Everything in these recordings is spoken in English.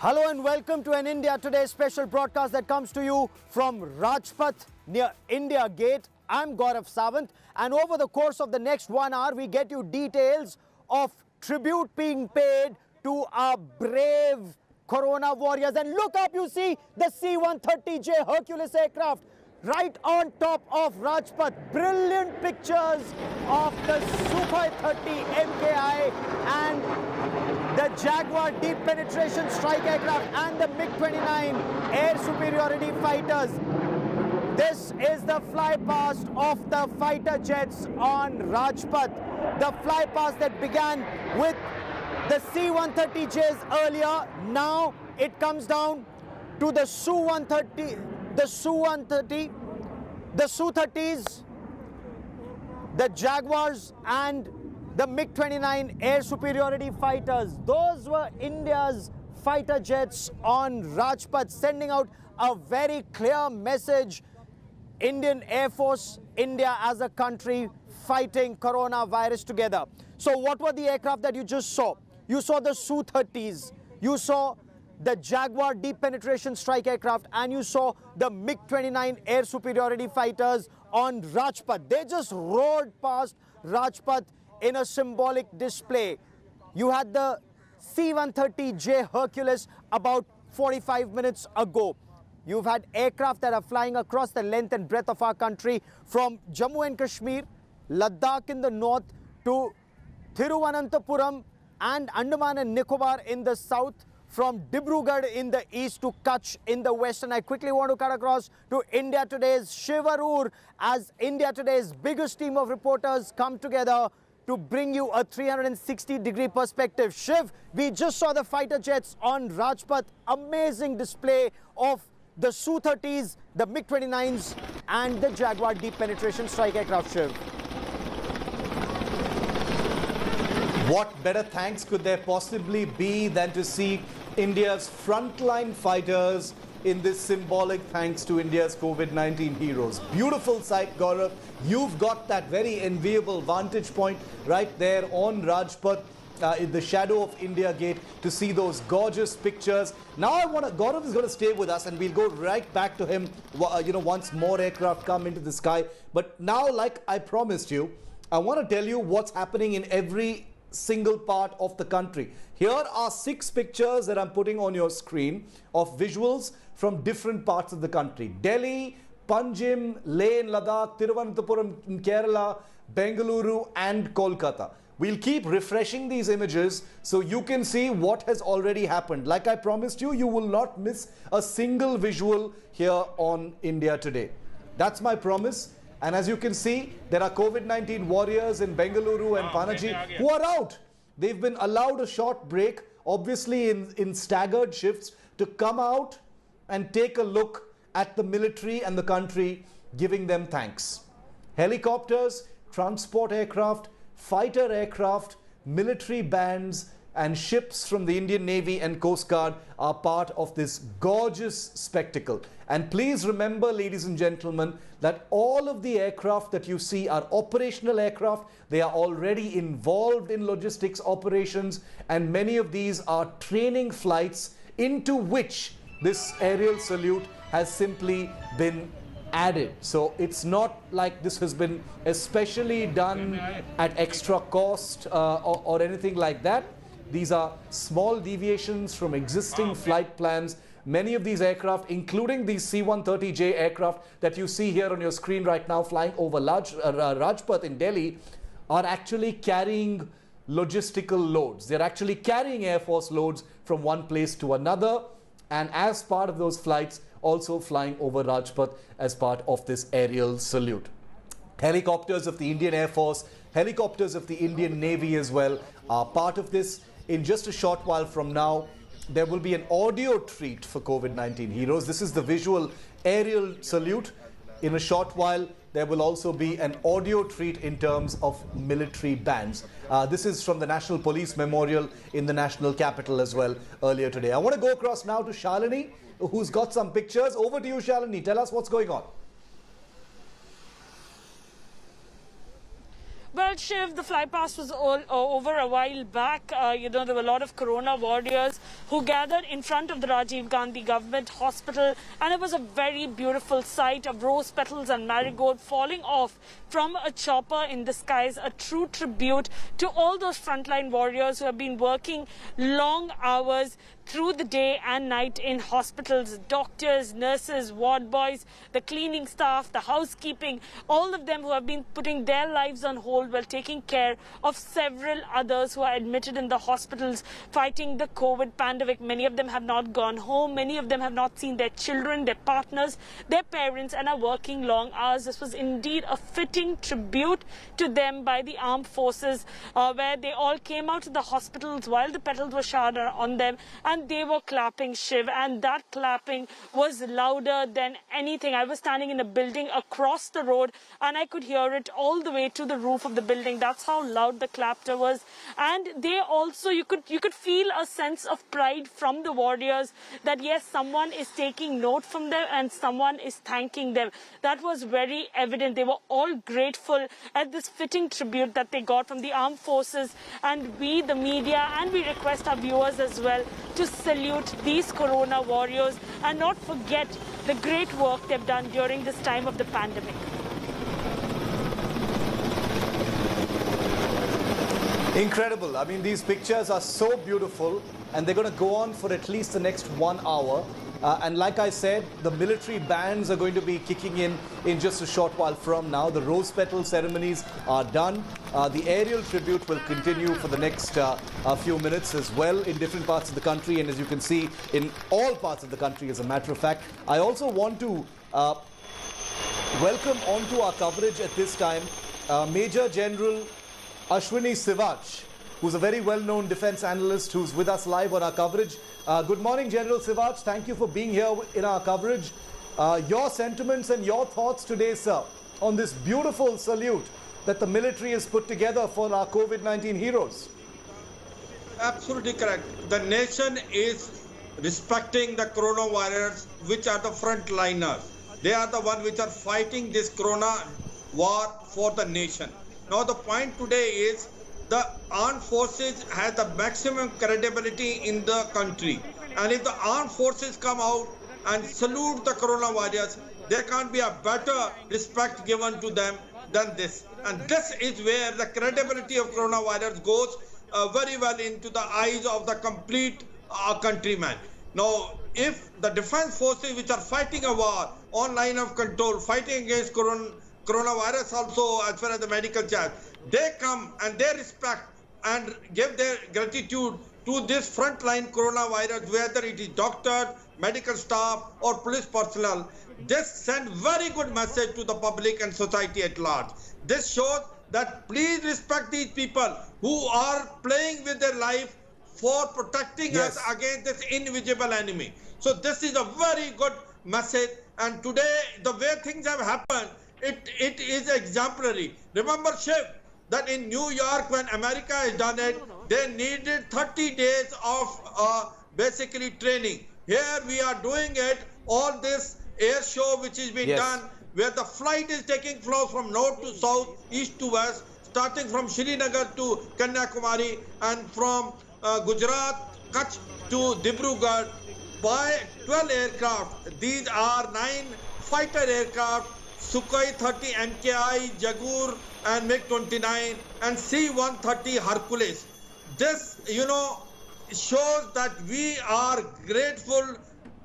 Hello and welcome to an India Today special broadcast that comes to you from Rajpath near India Gate. I'm Gaurav Sawant, and over the course of the next 1 hour we get you details of tribute being paid to our brave Corona warriors. And look up, you see the C-130J Hercules aircraft right on top of Rajpath. Brilliant pictures of the Super 30 MKI and the Jaguar deep penetration strike aircraft and the MiG-29 air superiority fighters. This is the flypast of the fighter jets on Rajpath. The flypast that began with the C-130Js earlier. Now it comes down to the Su-130, the Su-130, the Su-30s, the Jaguars and the MiG-29 air superiority fighters. Those were India's fighter jets on Rajpath, sending out a very clear message. Indian Air Force, India as a country fighting coronavirus together. So what were the aircraft that you just saw? You saw the Su-30s, you saw the Jaguar deep penetration strike aircraft, and you saw the MiG-29 air superiority fighters on Rajpath. They just roared past Rajpath in a symbolic display. You had the C-130J Hercules about 45 minutes ago. You've had aircraft that are flying across the length and breadth of our country, from Jammu and Kashmir, Ladakh in the north, to Thiruvananthapuram and Andaman and Nicobar in the south, from Dibrugarh in the east to Kutch in the west. And I quickly want to cut across to India Today's Shivarur as India Today's biggest team of reporters come together to bring you a 360-degree perspective. Shiv, we just saw the fighter jets on Rajpath. Amazing display of the Su-30s, the MiG-29s and the Jaguar deep penetration strike aircraft. Shiv. What better thanks could there possibly be than to see India's frontline fighters in this symbolic thanks to India's COVID-19 heroes. Beautiful sight, Gaurav. You've got that very enviable vantage point right there on Rajpath, in the shadow of India Gate, to see those gorgeous pictures. Now Gaurav is going to stay with us and we'll go right back to him, once more aircraft come into the sky. But now, like I promised you, I want to tell you what's happening in every single part of the country. Here are 6 pictures that I'm putting on your screen of visuals from different parts of the country. Delhi, Panjim, Leh in Ladakh, Thiruvananthapuram in Kerala, Bengaluru and Kolkata. We'll keep refreshing these images so you can see what has already happened. Like I promised you, you will not miss a single visual here on India Today. That's my promise. And as you can see, there are COVID-19 warriors in Bengaluru and Panaji who are out. They've been allowed a short break, obviously in staggered shifts, to come out and take a look at the military and the country, giving them thanks. Helicopters, transport aircraft, fighter aircraft, military bands and ships from the Indian Navy and Coast Guard are part of this gorgeous spectacle. And please remember, ladies and gentlemen, that all of the aircraft that you see are operational aircraft. They are already involved in logistics operations, and many of these are training flights into which this aerial salute has simply been added. So it's not like this has been especially done at extra cost or anything like that. These are small deviations from existing flight plans. Many of these aircraft, including these C-130J aircraft that you see here on your screen right now flying over Rajpath in Delhi, are actually carrying logistical loads. They're actually carrying Air Force loads from one place to another, and as part of those flights, also flying over Rajpath as part of this aerial salute. Helicopters of the Indian Air Force, helicopters of the Indian Navy as well are part of this. In just a short while from now, there will be an audio treat for COVID-19 heroes. This is the visual aerial salute. In a short while, there will also be an audio treat in terms of military bands. This is from the National Police Memorial in the national capital as well earlier today. I want to go across now to Shalini, who's got some pictures. Over to you, Shalini. Tell us what's going on. Well, But Shiv, the flypast was all over a while back. There were a lot of corona warriors who gathered in front of the Rajiv Gandhi Government Hospital, and it was a very beautiful sight of rose petals and marigold falling off from a chopper in the skies, a true tribute to all those frontline warriors who have been working long hours through the day and night in hospitals. Doctors, nurses, ward boys, the cleaning staff, the housekeeping, all of them who have been putting their lives on hold while taking care of several others who are admitted in the hospitals fighting the COVID pandemic. Many of them have not gone home. Many of them have not seen their children, their partners, their parents, and are working long hours. This was indeed a fitting tribute to them by the armed forces, where they all came out to the hospitals while the petals were showered on them, and they were clapping, Shiv, and that clapping was louder than anything. I was standing in a building across the road and I could hear it all the way to the roof of the building. That's how loud the clapper was. And they also, you could feel a sense of pride from the warriors that yes, someone is taking note from them and someone is thanking them. That was very evident. They were all grateful at this fitting tribute that they got from the armed forces, and we, the media, and we request our viewers as well to salute these corona warriors and not forget the great work they've done during this time of the pandemic. Incredible. I mean, these pictures are so beautiful, and they're going to go on for at least the next 1 hour. And like I said, the military bands are going to be kicking in just a short while from now. The rose petal ceremonies are done. The aerial tribute will continue for the next few minutes as well in different parts of the country, and as you can see, in all parts of the country, as a matter of fact. I also want to welcome onto our coverage at this time Major General Ashwini Sivach, who's a very well-known defense analyst who's with us live on our coverage. Good morning, General Sivach. Thank you for being here in our coverage. Your sentiments and your thoughts today, sir, on this beautiful salute that the military has put together for our COVID-19 heroes. Absolutely correct. The nation is respecting the coronavirus, which are the frontliners. They are the ones which are fighting this corona war for the nation. Now the point today is the armed forces has the maximum credibility in the country. And if the armed forces come out and salute the coronavirus, there can't be a better respect given to them than this. And this is where the credibility of coronavirus goes very well into the eyes of the complete countryman. Now, if the defense forces which are fighting a war on line of control, fighting against coronavirus also as far as the medical charge, they come and they respect and give their gratitude to this frontline coronavirus, whether it is doctors, medical staff or police personnel. This sends very good message to the public and society at large. This shows that please respect these people who are playing with their life for protecting us against this invisible enemy. So this is a very good message, and today the way things have happened, it is exemplary. Remember, Shiv, that in New York when America has done it, they needed 30 days of basically training. Here we are doing it, all this air show which is being done, where the flight is taking flows from north to south, east to west, starting from Srinagar to Kanyakumari and from Gujarat, Kutch to Dibrugarh by 12 aircraft. These are 9 fighter aircraft, Sukhoi 30 MKI, Jagur and MiG-29 and C-130 Hercules. This, shows that we are grateful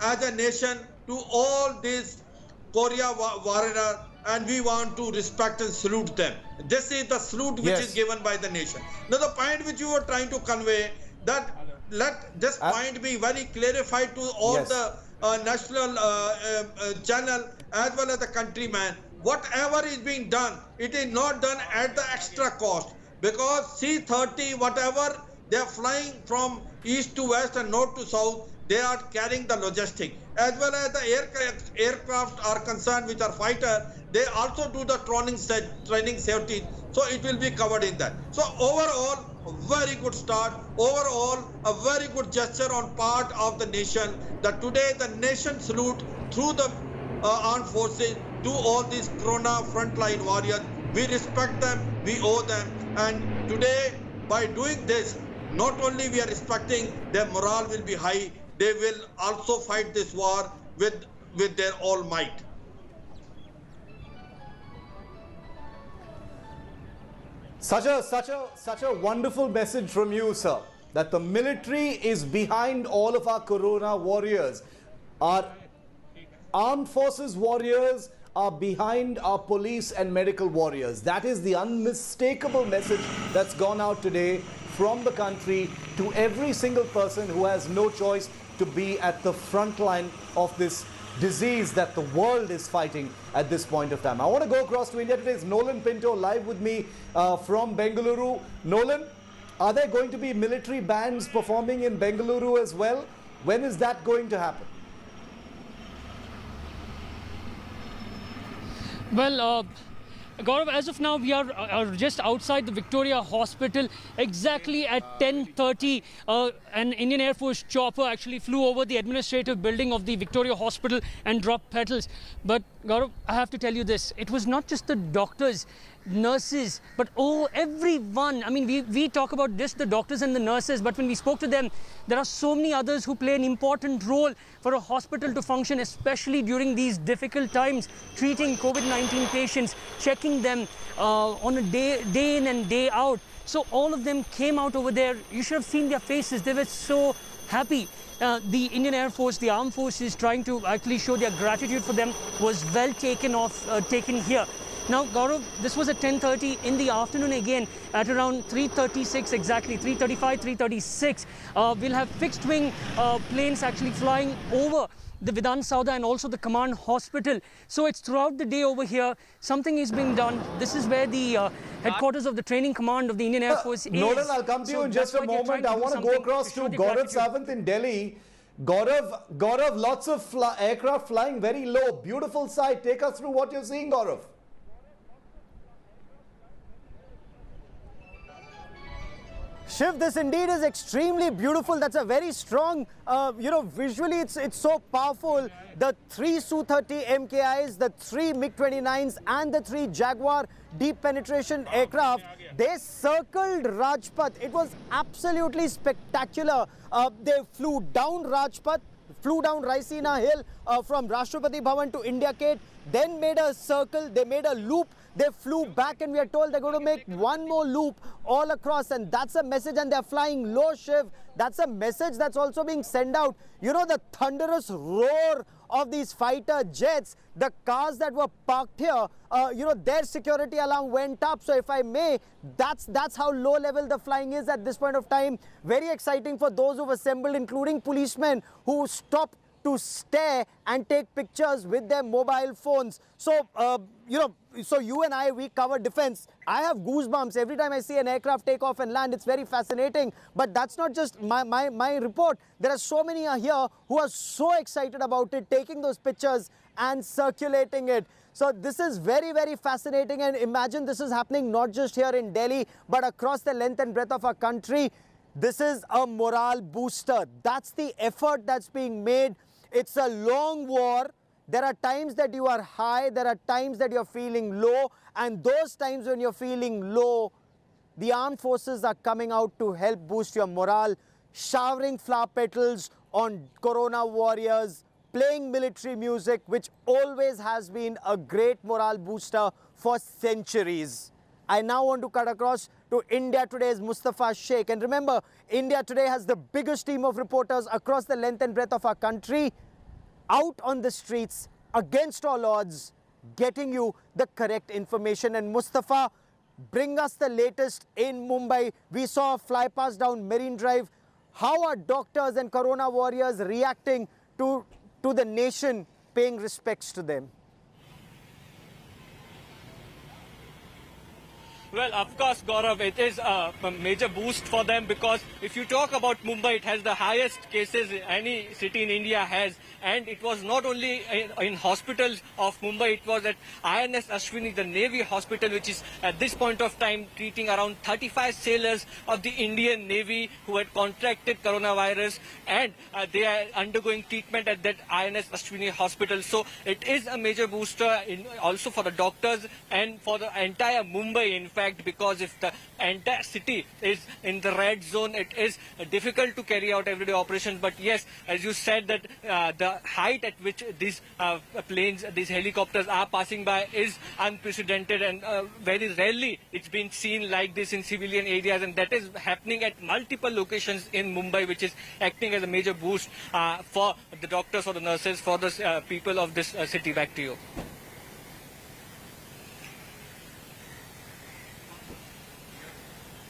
as a nation to all these Korea warriors, and we want to respect and salute them. This is the salute which is given by the nation. Now the point which you were trying to convey, that let this point be very clarified to all the national channel as well as the countryman. Whatever is being done, it is not done at the extra cost, because C-30, whatever they are flying from east to west and north to south, they are carrying the logistic. As well as the aircraft are concerned, which are fighter, they also do the training safety, so it will be covered in that. So overall, a very good start. Overall, a very good gesture on part of the nation, that today the nation salute through the armed forces to all these corona frontline warriors. We respect them, we owe them. And today, by doing this, not only we are respecting, their morale will be high, they will also fight this war with their all might. Such a wonderful message from you, sir, that the military is behind all of our corona warriors. Our armed forces warriors are behind our police and medical warriors. That is the unmistakable message that's gone out today from the country to every single person who has no choice to be at the front line of this disease that the world is fighting at this point of time. I want to go across to India today. It's Nolan Pinto live with me from Bengaluru. Nolan, are there going to be military bands performing in Bengaluru as well? When is that going to happen? Well, Gaurav, as of now, we are just outside the Victoria Hospital. Exactly at 10:30, an Indian Air Force chopper actually flew over the administrative building of the Victoria Hospital and dropped Petals. But Gaurav, I have to tell you this, it was not just the doctors, nurses, but everyone. I mean, we talk about just the doctors and the nurses, but when we spoke to them, there are so many others who play an important role for a hospital to function, especially during these difficult times, treating COVID-19 patients, checking them on a day in and day out. So all of them came out over there. You should have seen their faces. They were so happy. The Indian Air Force, the armed forces, trying to actually show their gratitude for them was well taken here. Now, Gaurav, this was at 10:30 in the afternoon again. At around 3:36 exactly, 3:35, 3:36, we'll have fixed-wing planes actually flying over the Vidhan Sauda and also the command hospital. So it's throughout the day over here. Something is being done. This is where the headquarters of the training command of the Indian Air Force is. Nolan, I'll come to you in just a moment. I want to go across to Gaurav Sawant in Delhi. Gaurav, lots of aircraft flying very low. Beautiful sight. Take us through what you're seeing, Gaurav. Shiv, this indeed is extremely beautiful. That's a very strong, visually it's so powerful. The 3 Su-30 MKIs, the 3 MiG-29s and the 3 Jaguar deep penetration aircraft, they circled Rajpath. It was absolutely spectacular. They flew down Rajpath, flew down Raisina Hill from Rashtrapati Bhavan to India Gate, then made a circle, they made a loop. They flew back and we are told they're going to make one more loop all across, and that's a message, and they're flying low, Shiv. That's a message that's also being sent out. You know, the thunderous roar of these fighter jets, the cars that were parked here, their security alarm went up. So if I may, that's how low level the flying is at this point of time. Very exciting for those who've assembled, including policemen who stopped to stare and take pictures with their mobile phones. So, so you and I, we cover defense. I have goosebumps every time I see an aircraft take off and land. It's very fascinating. But that's not just my report. There are so many here who are so excited about it, taking those pictures and circulating it. So this is very, very fascinating. And imagine this is happening not just here in Delhi, but across the length and breadth of our country. This is a morale booster. That's the effort that's being made. It's a long war. There are times that you are high, there are times that you're feeling low, and those times when you're feeling low, the armed forces are coming out to help boost your morale, showering flower petals on corona warriors, playing military music, which always has been a great morale booster for centuries. I now want to cut across to India Today's Mustafa Sheikh. And remember, India Today has the biggest team of reporters across the length and breadth of our country, out on the streets, against all odds, getting you the correct information. And Mustafa, bring us the latest in Mumbai. We saw a flypast down Marine Drive. How are doctors and corona warriors reacting to the nation paying respects to them? Well, of course, Gaurav, it is a major boost for them, because if you talk about Mumbai, it has the highest cases any city in India has. And it was not only in hospitals of Mumbai, it was at INS Ashwini, the Navy hospital, which is at this point of time treating around 35 sailors of the Indian Navy who had contracted coronavirus, and they are undergoing treatment at that INS Ashwini hospital. So it is a major booster also for the doctors and for the entire Mumbai, in fact. impact, because if the entire city is in the red zone, it is difficult to carry out everyday operations. But yes, as you said, that the height at which these planes, these helicopters are passing by is unprecedented, and very rarely it's been seen like this in civilian areas, and that is happening at multiple locations in Mumbai, which is acting as a major boost for the doctors, for the nurses, for the people of this city. Back to you.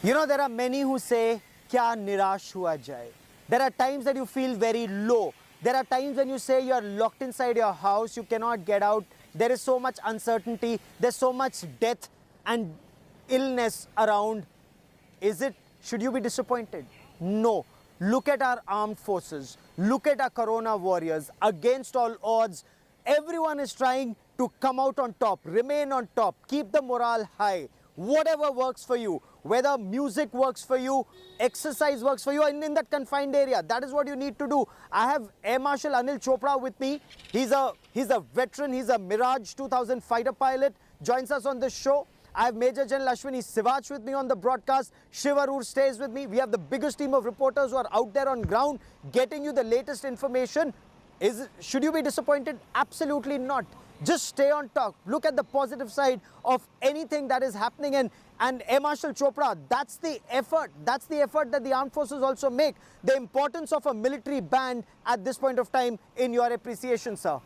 You know, there are many who say, kya nirash hua jaye. There are times that you feel very low. There are times when you say you are locked inside your house, you cannot get out. There is so much uncertainty. There's so much death and illness around. Should you be disappointed? No. Look at our armed forces. Look at our corona warriors. Against all odds, everyone is trying to come out on top, remain on top, keep the morale high. Whatever works for you, whether music works for you, exercise works for you, and in that confined area, that is what you need to do. I have Air Marshal Anil Chopra with me. He's a veteran. He's a Mirage 2000 fighter pilot. Joins us on this show. I have Major General Ashwini Sivach with me on the broadcast. Shiv Arur stays with me. We have the biggest team of reporters who are out there on ground getting you the latest information. Should you be disappointed? Absolutely not. Just stay on top. Look at the positive side of anything that is happening. And Air Marshal Chopra, that's the effort. That's the effort that the armed forces also make. The importance of a military band at this point of time in your appreciation, sir.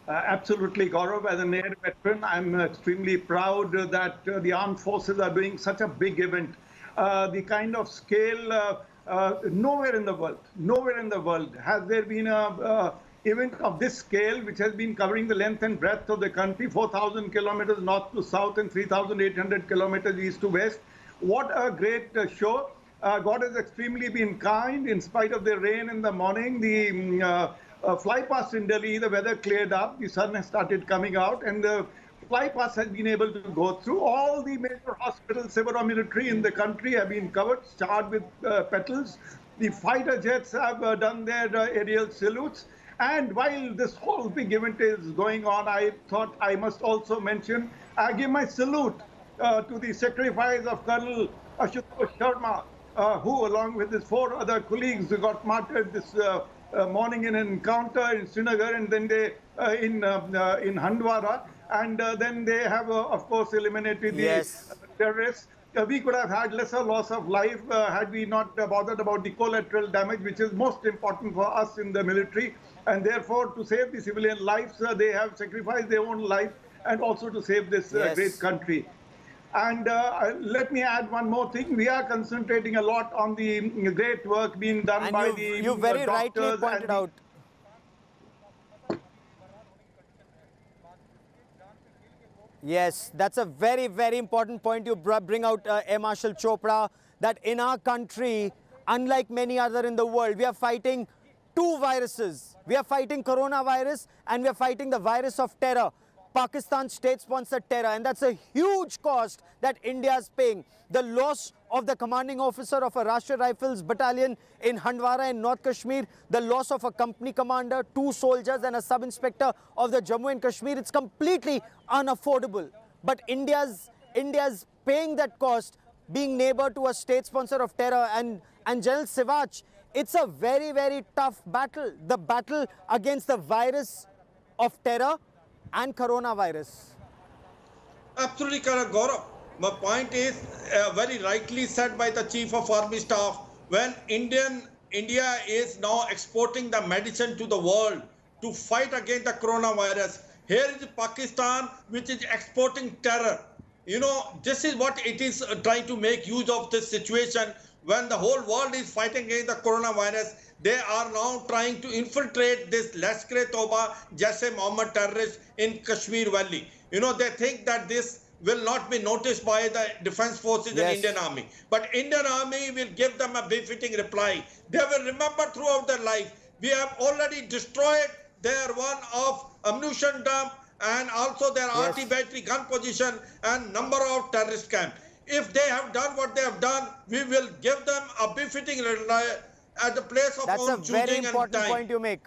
Absolutely, Gaurav. As an air veteran, I'm extremely proud that the armed forces are doing such a big event. The kind of scale, nowhere in the world has there been a event of this scale, which has been covering the length and breadth of the country, 4,000 kilometers north to south and 3,800 kilometers east to west. What a great show. God has extremely been kind. In spite of the rain in the morning, the flypast in Delhi, the weather cleared up, the sun has started coming out, and the flypast has been able to go through. All the major hospitals, civil or military in the country have been covered, starred with Petals. The fighter jets have done their aerial salutes. And while this whole big event is going on, I thought I must also mention, I give my salute to the sacrifice of Colonel Ashutosh Sharma, who along with his 4 other colleagues got martyred this morning in an encounter in Srinagar, and then they in Handwara, and then they have of course eliminated the terrorists. We could have had lesser loss of life had we not bothered about the collateral damage, which is most important for us in the military. And therefore, to save the civilian lives, they have sacrificed their own life, and also to save this great country. And let me add one more thing. We are concentrating a lot on the great work being done and by you very rightly pointed out. Yes, that's a very, very important point you bring out, Air Marshal Chopra, that in our country, unlike many other in the world, we are fighting 2 viruses. We are fighting coronavirus and we are fighting the virus of terror. Pakistan state-sponsored terror, and that's a huge cost that India is paying. The loss of the commanding officer of a Rashtriya Rifles battalion in Handwara in North Kashmir, the loss of a company commander, 2 soldiers and a sub-inspector of the Jammu and Kashmir, it's completely unaffordable. But India's paying that cost, being neighbor to a state sponsor of terror. And General Sivach, it's a very, very tough battle. The battle against the virus of terror and coronavirus. Absolutely correct, Gaurav. My point is very rightly said by the Chief of Army Staff. When India is now exporting the medicine to the world to fight against the coronavirus, here is Pakistan, which is exporting terror. You know, this is what it is trying to make use of this situation. When the whole world is fighting against the coronavirus, they are now trying to infiltrate this Lashkar-e-Toba, Jaish-e-Mohammed terrorists in Kashmir Valley. You know, they think that this will not be noticed by the defense forces and Indian Army. But Indian Army will give them a befitting reply. They will remember throughout their life. We have already destroyed their one of ammunition dump and also their anti-battery gun position and number of terrorist camps. If they have done what they have done, we will give them a befitting reply at the place of own choosing and time. That's a very important point you make.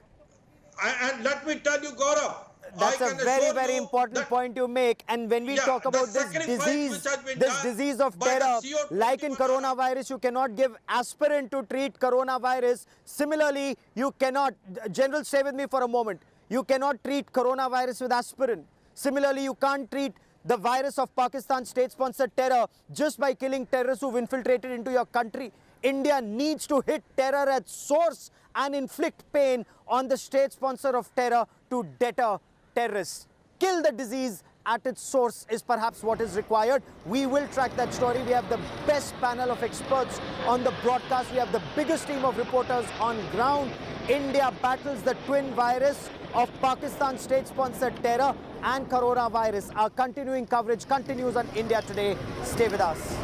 And let me tell you, Gaurav, That's a can very, assure very you important that- point you make. And when we Yeah, talk the about this sacrifice disease, which has been this done disease of by the terror, CO21 like in coronavirus, you cannot give aspirin to treat coronavirus. Similarly, you cannot, General, stay with me for a moment. You cannot treat coronavirus with aspirin. Similarly, you can't treat the virus of Pakistan state-sponsored terror just by killing terrorists who've infiltrated into your country. India needs to hit terror at source and inflict pain on the state sponsor of terror to deter terrorists. Kill the disease at its source is perhaps what is required. We will track that story. We have the best panel of experts on the broadcast. We have the biggest team of reporters on ground. India battles the twin virus of Pakistan state-sponsored terror and coronavirus. Our continuing coverage continues on India Today. Stay with us.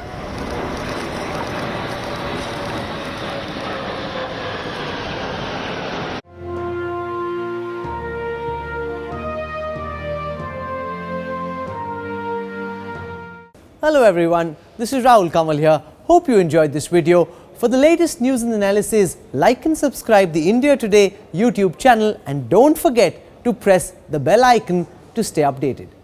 Hello everyone, this is Rahul Kamal here. Hope you enjoyed this video. For the latest news and analysis, like and subscribe the India Today YouTube channel and don't forget to press the bell icon to stay updated.